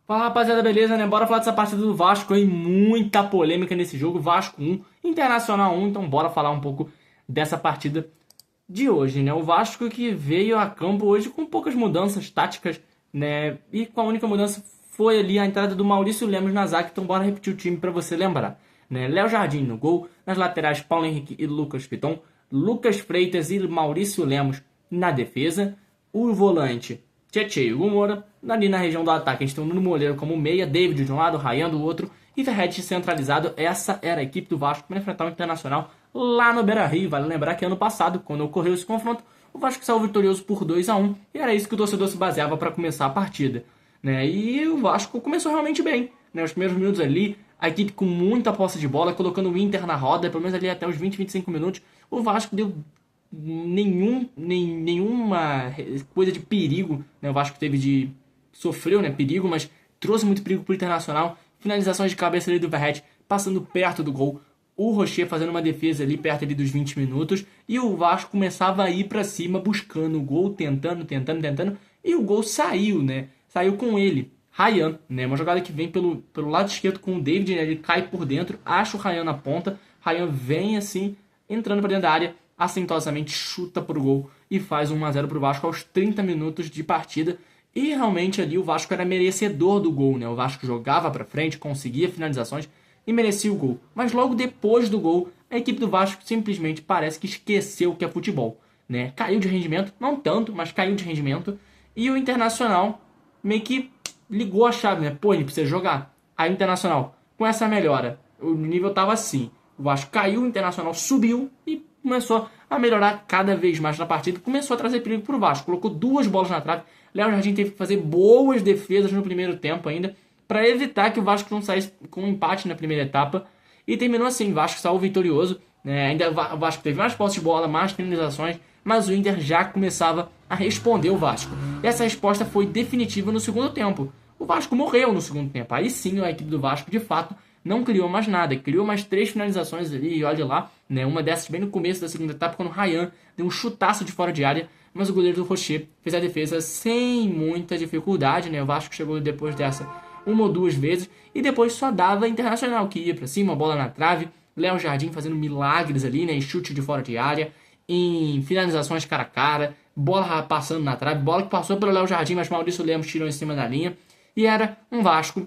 Fala rapaziada, beleza, né? Bora falar dessa partida do Vasco aí, muita polêmica nesse jogo. Vasco 1, Internacional 1, então bora falar um pouco dessa partida de hoje, né? O Vasco que veio a campo hoje com poucas mudanças táticas, né? E com a única mudança foi ali a entrada do Maurício Lemos na zaga, então bora repetir o time pra você lembrar, né? Léo Jardim no gol, nas laterais Paulo Henrique e Lucas Piton, Lucas Freitas e Maurício Lemos na defesa, o volante Tietê e Hugo Moura. Ali na região do ataque, a gente tem o Nuno Moleiro como meia, David de um lado, Ryan do outro e Verratti centralizado. Essa era a equipe do Vasco para enfrentar o Internacional lá no Beira-Rio. Vale lembrar que ano passado, quando ocorreu esse confronto, o Vasco saiu vitorioso por 2-1 e era isso que o torcedor se baseava para começar a partida, né? E o Vasco começou realmente bem, né? Os primeiros minutos ali, a equipe com muita posse de bola, colocando o Inter na roda, pelo menos ali até os 20, 25 minutos, o Vasco deu nenhuma coisa de perigo, né? O Vasco sofreu, né, perigo, mas trouxe muito perigo para o Internacional. Finalizações de cabeça ali do Verratti, passando perto do gol. O Rocher fazendo uma defesa ali perto ali dos 20 minutos. E o Vasco começava a ir para cima, buscando o gol, tentando. E o gol saiu, né? Saiu com ele, Ryan, né? Uma jogada que vem pelo lado esquerdo com o David, né? Ele cai por dentro, acha o Ryan na ponta. Ryan vem assim, entrando para dentro da área, assintosamente chuta pro gol e faz 1-0 pro Vasco aos 30 minutos de partida. E realmente ali o Vasco era merecedor do gol, né? O Vasco jogava pra frente, conseguia finalizações e merecia o gol. Mas logo depois do gol, a equipe do Vasco simplesmente parece que esqueceu o que é futebol, né? Caiu de rendimento, não tanto, mas caiu de rendimento. E o Internacional meio que ligou a chave, né? Pô, ele precisa jogar. Aí o Internacional, com essa melhora, o nível tava assim. O Vasco caiu, o Internacional subiu e começou a melhorar cada vez mais na partida. Começou a trazer perigo pro Vasco. Colocou duas bolas na trave. Léo Jardim teve que fazer boas defesas no primeiro tempo ainda, para evitar que o Vasco não saísse com um empate na primeira etapa. E terminou assim, o Vasco saiu vitorioso, né? Ainda o Vasco teve mais posse de bola, mais finalizações, mas o Inter já começava a responder o Vasco. E essa resposta foi definitiva no segundo tempo. O Vasco morreu no segundo tempo. Aí sim a equipe do Vasco, de fato, não criou mais nada. Criou mais 3 finalizações ali, e olha lá, né? Uma dessas bem no começo da segunda etapa, quando o Ryan deu um chutaço de fora de área, mas o goleiro do Rocher fez a defesa sem muita dificuldade, né? O Vasco chegou depois dessa uma ou duas vezes e depois só dava Internacional, que ia pra cima, bola na trave, Léo Jardim fazendo milagres ali, né? Em chute de fora de área, em finalizações cara a cara, bola passando na trave, bola que passou pelo Léo Jardim, mas Maurício Lemos tirou em cima da linha. E era um Vasco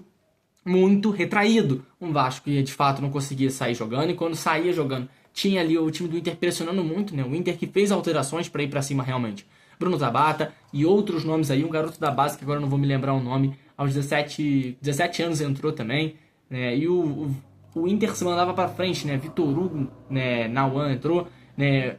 muito retraído, um Vasco que de fato não conseguia sair jogando, e quando saía jogando tinha ali o time do Inter pressionando muito, né? O Inter que fez alterações para ir para cima realmente. Bruno Tabata e outros nomes aí, um garoto da base que agora eu não vou me lembrar o nome, aos 17 anos entrou também, né? E o Inter se mandava para frente, né? Vitor Hugo, né? Nauan entrou, né?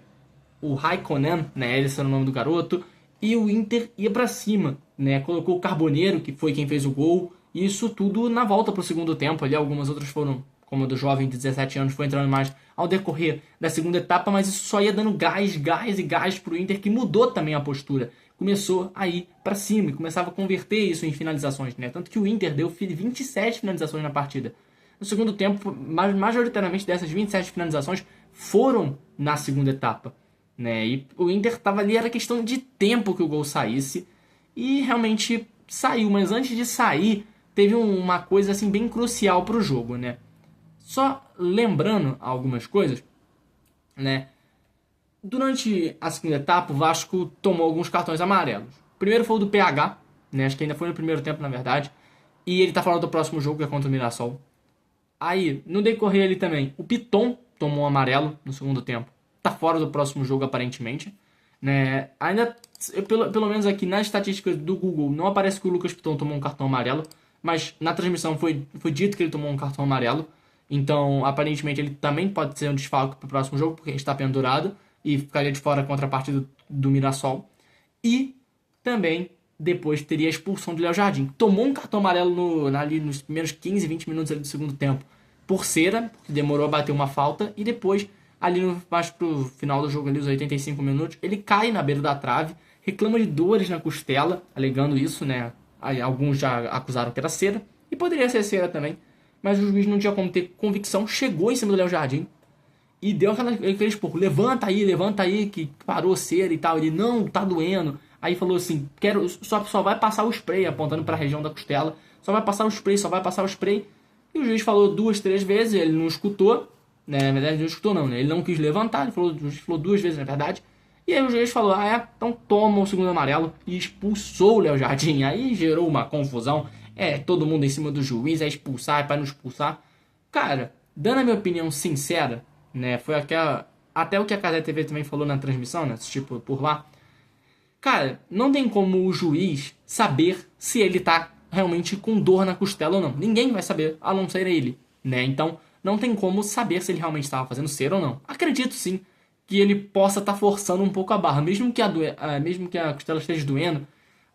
O Raikkonen, né? Esse era o nome do garoto. E o Inter ia para cima, né? Colocou o Carboneiro, que foi quem fez o gol. E isso tudo na volta pro segundo tempo. Ali algumas outras foram, como a do jovem de 17 anos, foi entrando mais ao decorrer da segunda etapa, mas isso só ia dando gás pro Inter, que mudou também a postura. Começou a ir para cima e começava a converter isso em finalizações, né? Tanto que o Inter deu 27 finalizações na partida. No segundo tempo, majoritariamente dessas 27 finalizações foram na segunda etapa, né? E o Inter estava ali, era questão de tempo que o gol saísse, e realmente saiu, mas antes de sair, teve uma coisa assim bem crucial pro jogo, né? Só lembrando algumas coisas, né? Durante a segunda etapa, o Vasco tomou alguns cartões amarelos. O primeiro foi o do PH, né? Acho que ainda foi no primeiro tempo, na verdade. E ele tá falando do próximo jogo, que é contra o Mirassol. Aí, no decorrer ali também, o Piton tomou um amarelo no segundo tempo. Tá fora do próximo jogo, aparentemente, né? Ainda, pelo menos aqui nas estatísticas do Google, não aparece que o Lucas Piton tomou um cartão amarelo, mas na transmissão foi dito que ele tomou um cartão amarelo. Então, aparentemente, ele também pode ser um desfalque para o próximo jogo, porque está pendurado e ficaria de fora contra a partida do Mirassol. E também, depois, teria a expulsão do Léo Jardim. Tomou um cartão amarelo ali nos primeiros 15, 20 minutos ali do segundo tempo por cera, porque demorou a bater uma falta. E depois, ali mais pro final do jogo, ali, os 85 minutos, ele cai na beira da trave, reclama de dores na costela, alegando isso, né? Aí, alguns já acusaram que era cera, e poderia ser cera também. Mas o juiz não tinha como ter convicção, chegou em cima do Léo Jardim e deu aquele esporro, levanta aí, que parou cera e tal. Ele, não, tá doendo. Aí falou assim, só vai passar o spray, apontando para a região da costela. Só vai passar o spray, só vai passar o spray. E o juiz falou 2, 3 vezes, ele não escutou. Né? Na verdade, ele não escutou não, né? Ele não quis levantar, o juiz falou 2 vezes, na verdade. E aí o juiz falou, então toma o segundo amarelo. E expulsou o Léo Jardim. Aí gerou uma confusão. Todo mundo em cima do juiz, expulsar, é para não expulsar. Cara, dando a minha opinião sincera, né? Foi até o que a Cazé TV também falou na transmissão, né? Tipo, por lá. Cara, não tem como o juiz saber se ele tá realmente com dor na costela ou não. Ninguém vai saber, a não ser ele, né? Então, não tem como saber se ele realmente estava fazendo cera ou não. Acredito sim que ele possa estar forçando um pouco a barra, mesmo que a costela esteja doendo,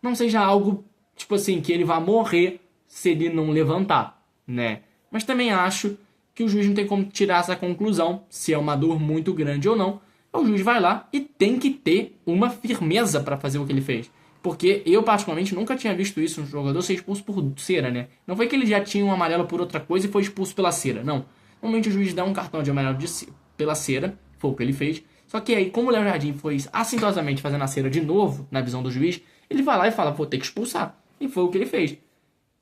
não seja algo tipo assim que ele vá morrer se ele não levantar, né? Mas também acho que o juiz não tem como tirar essa conclusão se é uma dor muito grande ou não. O juiz vai lá e tem que ter uma firmeza para fazer o que ele fez. Porque eu, particularmente, nunca tinha visto isso, um jogador ser expulso por cera, né? Não foi que ele já tinha um amarelo por outra coisa e foi expulso pela cera, não. Normalmente o juiz dá um cartão de amarelo pela cera, foi o que ele fez. Só que aí, como o Léo Jardim foi assintosamente fazendo a cera de novo, na visão do juiz, ele vai lá e fala, vou ter que expulsar. E foi o que ele fez.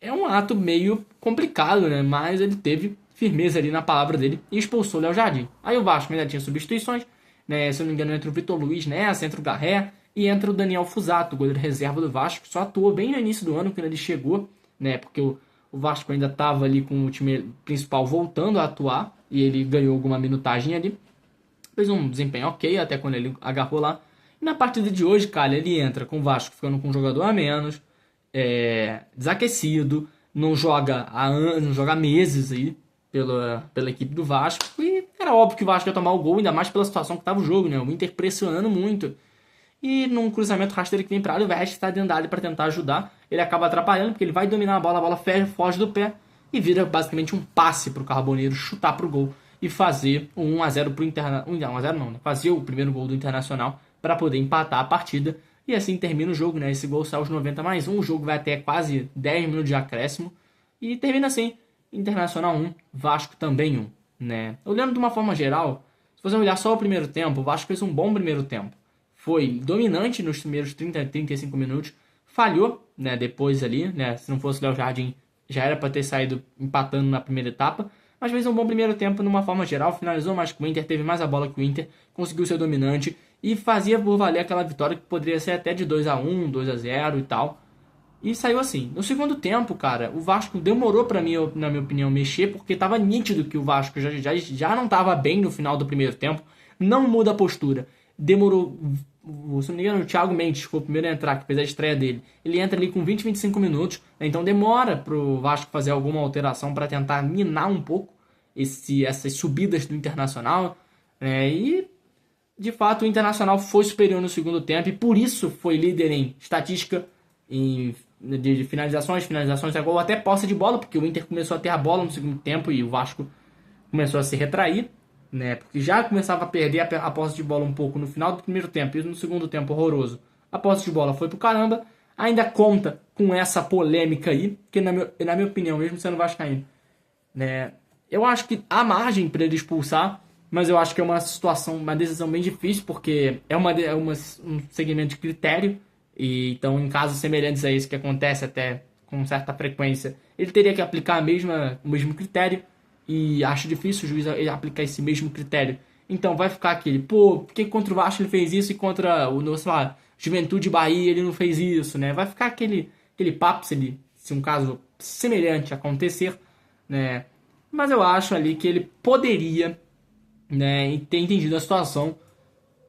É um ato meio complicado, né? Mas ele teve firmeza ali na palavra dele e expulsou o Léo Jardim. Aí o Vasco ainda tinha substituições, né? Se eu não me engano, entra o Vitor Luiz nessa, entra o Garré e entra o Daniel Fusato, goleiro reserva do Vasco, só atuou bem no início do ano, quando ele chegou, né? Porque o Vasco ainda estava ali com o time principal voltando a atuar e ele ganhou alguma minutagem ali. Fez um desempenho ok até quando ele agarrou lá. E na partida de hoje, cara, ele entra com o Vasco ficando com um jogador a menos, desaquecido, não joga há meses aí pela equipe do Vasco. E era óbvio que o Vasco ia tomar o gol, ainda mais pela situação que estava o jogo, né? O Inter pressionando muito. E num cruzamento rasteiro que vem para área, o Verratti está dentro da área para tentar ajudar. Ele acaba atrapalhando, porque ele vai dominar a bola foge do pé e vira basicamente um passe para o Carboneiro chutar para o gol e fazer um 1x0 para o Internacional. 1x0 não, né? Fazer o primeiro gol do Internacional para poder empatar a partida. E assim termina o jogo, né? Esse gol sai aos 90+1, o jogo vai até quase 10 minutos de acréscimo. E termina assim, Internacional 1, Vasco também 1, né? Olhando de uma forma geral, se você olhar só o primeiro tempo, o Vasco fez um bom primeiro tempo. Foi dominante nos primeiros 35 minutos, falhou, né, depois ali, né? Se não fosse o Léo Jardim, já era para ter saído empatando na primeira etapa, mas fez um bom primeiro tempo de uma forma geral, finalizou mais que o Inter, teve mais a bola que o Inter, conseguiu ser dominante e fazia por valer aquela vitória que poderia ser até de 2x1, 2x0 e tal. E saiu assim. No segundo tempo, cara, o Vasco demorou pra mim, na minha opinião, mexer, porque tava nítido que o Vasco já não tava bem no final do primeiro tempo. Não muda a postura. Demorou, se não me engano, o Thiago Mendes foi o primeiro a entrar, que fez a estreia dele. Ele entra ali com 20, 25 minutos, né? Então demora pro Vasco fazer alguma alteração para tentar minar um pouco essas subidas do Internacional, né? E de fato o Internacional foi superior no segundo tempo e por isso foi líder em estatística, de finalizações a gol, até posse de bola, porque o Inter começou a ter a bola no segundo tempo e o Vasco começou a se retrair, né? Porque já começava a perder a posse de bola um pouco no final do primeiro tempo e no segundo tempo horroroso. A posse de bola foi pro caramba, ainda conta com essa polêmica aí, que na minha opinião, mesmo sendo vascaíno, né? Eu acho que há margem para ele expulsar, mas eu acho que é uma decisão bem difícil, porque é um segmento de critério. E então, em casos semelhantes a esse que acontece até com certa frequência, ele teria que aplicar o mesmo critério. E acho difícil o juiz aplicar esse mesmo critério. Então vai ficar aquele, por que contra o Vasco ele fez isso e contra o, sei lá, Juventude Bahia ele não fez isso, né? Vai ficar aquele papo se um caso semelhante acontecer, né? Mas eu acho ali que ele poderia, né, ter entendido a situação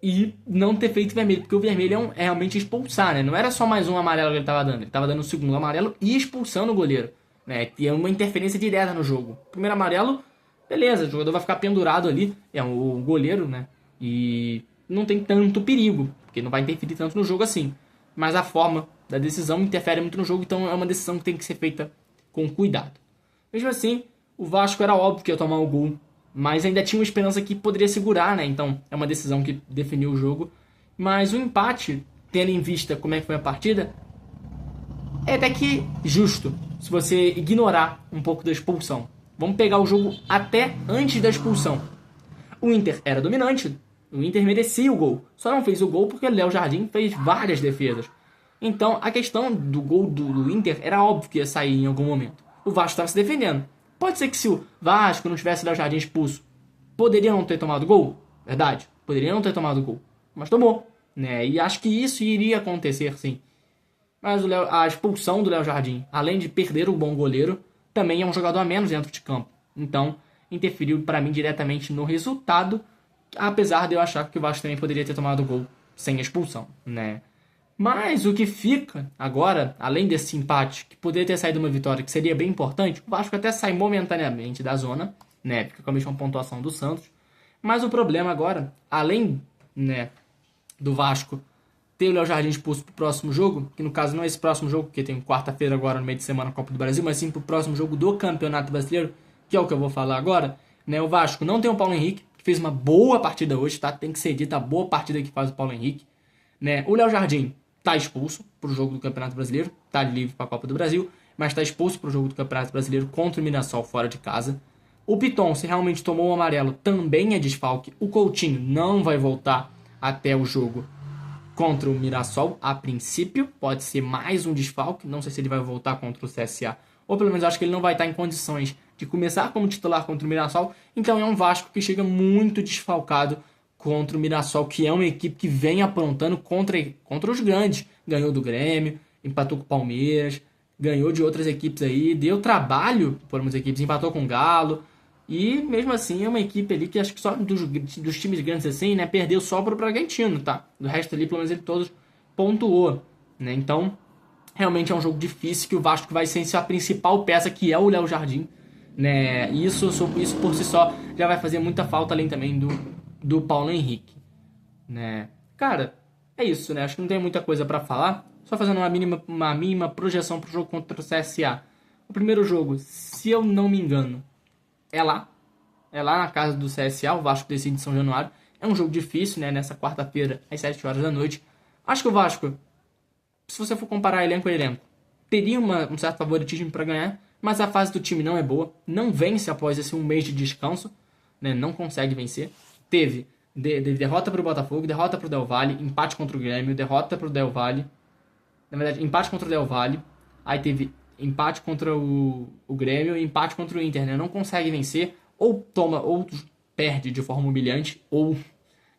e não ter feito vermelho, porque o vermelho é realmente expulsar, né? Não era só mais um amarelo que ele estava dando, ele estava dando o segundo amarelo e expulsando o goleiro, né? E é uma interferência direta no jogo. Primeiro amarelo, beleza, o jogador vai ficar pendurado ali, é o goleiro, né? E não tem tanto perigo, porque não vai interferir tanto no jogo assim. Mas a forma da decisão interfere muito no jogo, então é uma decisão que tem que ser feita com cuidado. Mesmo assim, o Vasco era óbvio que ia tomar o gol, mas ainda tinha uma esperança que poderia segurar, né? Então é uma decisão que definiu o jogo. Mas o empate, tendo em vista como é que foi a partida, é até que justo, se você ignorar um pouco da expulsão. Vamos pegar o jogo até antes da expulsão. O Inter era dominante, o Inter merecia o gol. Só não fez o gol porque o Léo Jardim fez várias defesas. Então, a questão do gol do Inter era óbvio que ia sair em algum momento. O Vasco estava se defendendo. Pode ser que se o Vasco não tivesse Léo Jardim expulso, poderia não ter tomado gol? Verdade, poderia não ter tomado gol. Mas tomou, né? E acho que isso iria acontecer, sim. Mas a expulsão do Léo Jardim, além de perder o bom goleiro, também é um jogador a menos dentro de campo. Então, interferiu para mim diretamente no resultado, apesar de eu achar que o Vasco também poderia ter tomado gol sem expulsão, né? Mas o que fica agora, além desse empate, que poderia ter saído uma vitória, que seria bem importante, o Vasco até sai momentaneamente da zona, né? Fica com a mesma pontuação do Santos. Mas o problema agora, além, né, do Vasco ter o Léo Jardim expulso pro próximo jogo, que no caso não é esse próximo jogo, porque tem quarta-feira agora no meio de semana a Copa do Brasil, mas sim pro próximo jogo do Campeonato Brasileiro, que é o que eu vou falar agora, né? O Vasco não tem o Paulo Henrique, que fez uma boa partida hoje, tá? Tem que ser dita a boa partida que faz o Paulo Henrique, né? O Léo Jardim tá expulso pro jogo do Campeonato Brasileiro, tá livre para a Copa do Brasil, mas tá expulso pro jogo do Campeonato Brasileiro contra o Mirassol fora de casa. O Piton, se realmente tomou o amarelo, também é desfalque. O Coutinho não vai voltar até o jogo contra o Mirassol, a princípio. Pode ser mais um desfalque. Não sei se ele vai voltar contra o CSA. Ou pelo menos acho que ele não vai estar em condições de começar como titular contra o Mirassol. Então é um Vasco que chega muito desfalcado contra o Mirassol, que é uma equipe que vem aprontando contra os grandes. Ganhou do Grêmio, empatou com o Palmeiras, ganhou de outras equipes aí, deu trabalho por umas equipes, empatou com o Galo. E mesmo assim é uma equipe ali que acho que só dos times grandes assim, né, perdeu só pro Bragantino, tá? Do resto ali, pelo menos ele todos pontuou, né? Então, realmente é um jogo difícil que o Vasco vai ser a principal peça, que é o Léo Jardim, né? E isso por si só já vai fazer muita falta, além também do Paulo Henrique, né? Cara, é isso, né? Acho que não tem muita coisa pra falar. Só fazendo uma mínima projeção pro jogo contra o CSA. O primeiro jogo, se eu não me engano, é lá. É lá na casa do CSA, o Vasco decide em São Januário. É um jogo difícil, né? Nessa quarta-feira, às 7 horas da noite. Acho que o Vasco, se você for comparar elenco a elenco, teria um certo favoritismo para ganhar, mas a fase do time não é boa. Não vence após esse um mês de descanso, né? Não consegue vencer. Teve derrota para o Botafogo, derrota para o Del Valle, empate contra o Grêmio, derrota para o Del Valle. Na verdade, empate contra o Del Valle. Aí teve empate contra o Grêmio e empate contra o Inter, né? Não consegue vencer, ou toma, ou perde de forma humilhante, ou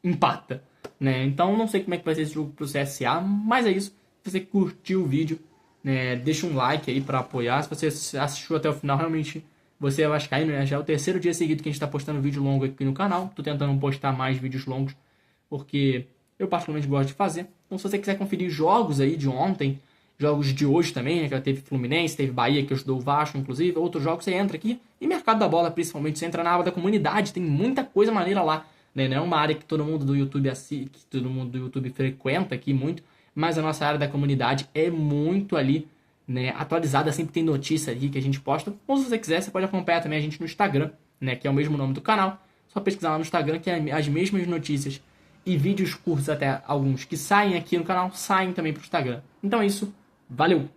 empata, né? Então não sei como é que vai ser esse jogo pro CSA, mas é isso. Se você curtiu o vídeo, né, deixa um like aí pra apoiar. Se você assistiu até o final, realmente você é vascaíno, né? Já é o terceiro dia seguido que a gente tá postando vídeo longo aqui no canal. Tô tentando postar mais vídeos longos, porque eu particularmente gosto de fazer. Então se você quiser conferir jogos aí de ontem, jogos de hoje também, né? Que teve Fluminense, teve Bahia, que ajudou o Vasco, inclusive. Outros jogos você entra aqui. E Mercado da Bola, principalmente, você entra na aba da comunidade. Tem muita coisa maneira lá, né? Não é uma área que todo mundo do YouTube que todo mundo do YouTube frequenta aqui muito. Mas a nossa área da comunidade é muito ali, né? Atualizada, sempre tem notícia ali que a gente posta. Ou se você quiser, você pode acompanhar também a gente no Instagram, né? Que é o mesmo nome do canal. Só pesquisar lá no Instagram que é as mesmas notícias e vídeos curtos, até alguns que saem aqui no canal, saem também pro Instagram. Então é isso. Valeu!